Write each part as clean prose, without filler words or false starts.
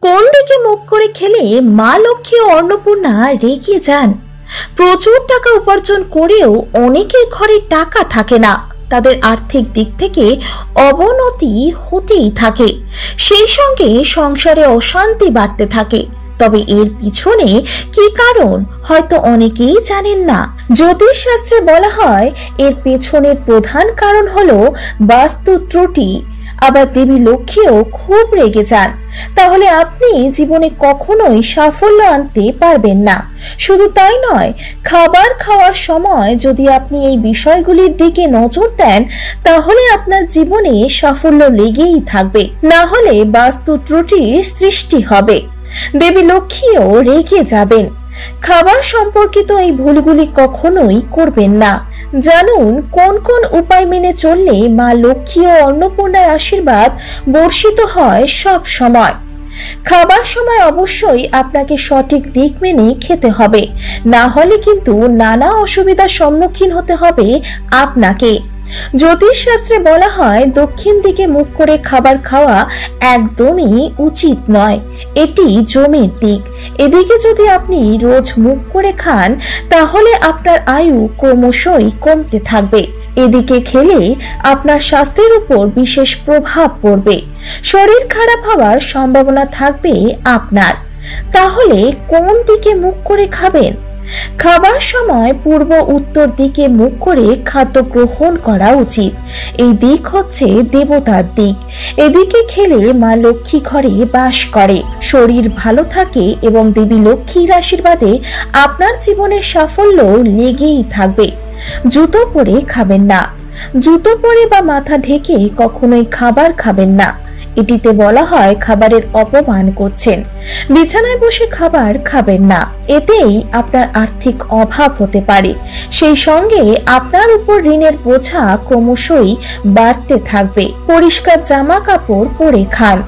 কোন দিকে মুখ করে খেলে মা লক্ষ্মী ও অন্নপূর্ণা রেগে যান? প্রচুর টাকা উপার্জন করেও অনেকের ঘরে টাকা থাকে না, তাদের আর্থিক দিক থেকে অবনতি হতেই থাকে, সেই সঙ্গে সংসারে অশান্তি বাড়তে থাকে। তবে এর পিছনে কি কারণ হয়তো অনেকেই জানেন না। জ্যোতিষ শাস্ত্রে বলা হয় এর পেছনের প্রধান কারণ হলো বাস্তু ত্রুটি। আবার দেবী লক্ষ্মীও খুব রেগে যান, তাহলে আপনি জীবনে কখনোই সাফল্য আনতে পারবেন না। শুধু তাই নয়, খাবার খাওয়ার সময় যদি আপনি এই বিষয়গুলির দিকে নজর দেন, তাহলে আপনার জীবনে সাফল্য লেগেই থাকবে, না হলে বাস্তু ত্রুটির সৃষ্টি হবে। দেবী লক্ষ্মীও রেগে যাবেন। খাবার সম্পর্কিত এই ভুলগুলি কখনোই করবেন না। জানুন কোন কোন উপায় মেনে চললে মা লক্ষ্মী ও অন্নপূর্ণার আশীর্বাদ বর্ষিত হয় সব সময়। খাবার সময় অবশ্যই আপনাকে সঠিক দিক মেনে খেতে হবে, না হলে কিন্তু নানা অসুবিধার সম্মুখীন হতে হবে আপনাকে। জ্যোতিষ শাস্ত্রে বলা হয় দক্ষিণ দিকে মুখ করে খাবার খাওয়া একদমই উচিত নয়, এটি জমের দিক। এদিকে যদি আপনি রোজ মুখ করে খান, তাহলে আপনার আয়ু ক্রমশই কমতে থাকবে। এদিকে খেলে আপনার স্বাস্থ্যের উপর বিশেষ প্রভাব পড়বে, শরীর খারাপ হওয়ার সম্ভাবনা থাকবে আপনার। তাহলে কোন দিকে মুখ করে খাবেন? খাবার সময় পূর্ব উত্তর দিকে মুখ করে খাদ্য গ্রহণ করা উচিত। এই দিক হচ্ছে দেবতার দিক। এদিকে খেলে মা লক্ষ্মী ঘরে বাস করে, শরীর ভালো থাকে এবং দেবী লক্ষ্মীর আশীর্বাদে আপনার জীবনের সাফল্য লেগেই থাকবে। জুতো পরে খাবেন না। জুতো পরে বা মাথা ঢেকে কখনোই খাবার খাবেন না, এটিতে বলা হয় খাবারের অপমান করছেন। বিছানায় বসে খাবার খাবেন না, এতেই আপনার আর্থিক অভাব হতে পারে, সেই সঙ্গে আপনার উপর ঋণের বোঝা ক্রমশই বাড়তে থাকবে। পরিষ্কার জামা কাপড় পরে খান।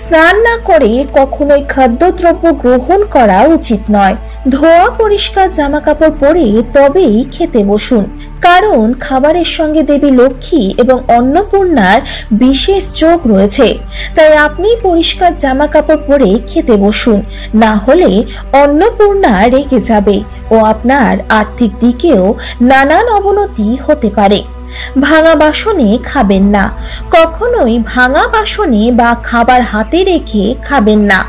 স্নান না করে কখনোই খাদ্যদ্রব্য গ্রহণ করা উচিত নয়। ধোয়া পরিষ্কার জামা কাপড় পরে তবেই খেতে বসুন, কারণ খাবারের সঙ্গে দেবী লক্ষ্মী এবং অন্নপূর্ণার বিশেষ যোগ রয়েছে। তাই আপনি পরিষ্কার জামা কাপড় পরে খেতে বসুন, না হলে অন্নপূর্ণা রেগে যাবে ও আপনার আর্থিক দিকেও নানান অবনতি হতে পারে। ভাঙা বাসনে খাবেন না। কখনোই ভাঙা বাসনে বা খাবার হাতে রেখে খাবেন না।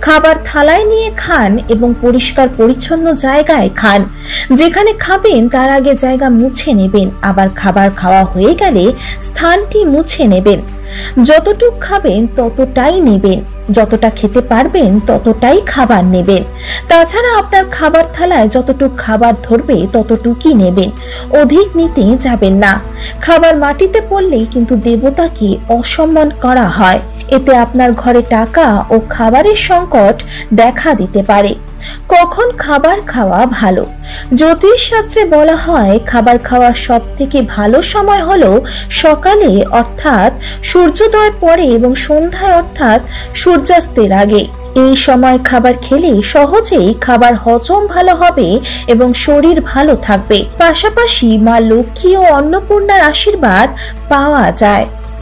খাবার থালায় নিয়ে খান এবং পরিষ্কার পরিচ্ছন্ন জায়গায় খান। যেখানে খাবেন তার আগে জায়গা মুছে নেবেন, আবার খাবার খাওয়া হয়ে গেলে স্থানটি মুছে নেবেন। যতটুক খাবেন ততটাই নেবেন, যতটা খেতে পারবেন ততটাই খাবার নেবেন। তাছাড়া আপনার খাবার থালায় যতটুক খাবার ধরবে ততটুকুই নেবেন, অধিক নিতে যাবেন না। খাবার মাটিতে পড়লে কিন্তু দেবতাকে অসম্মান করা হয়, এতে আপনার ঘরে টাকা ও খাবারের সংকট দেখা দিতে পারে। কখন খাবার খাওয়া ভালো? জ্যোতিষ শাস্ত্রে বলা হয় খাবার খাওয়ার সব থেকে ভালো সময় হলো সকালে অর্থাৎ সূর্যোদয়ের পরে এবং সন্ধ্যায় অর্থাৎ সূর্যাস্তের আগে। এই সময় খাবার খেলে সহজেই খাবার হজম ভালো হবে এবং শরীর ভালো থাকবে। পাশাপাশি মা লক্ষ্মী ও অন্নপূর্ণার আশীর্বাদ পাওয়া যায়।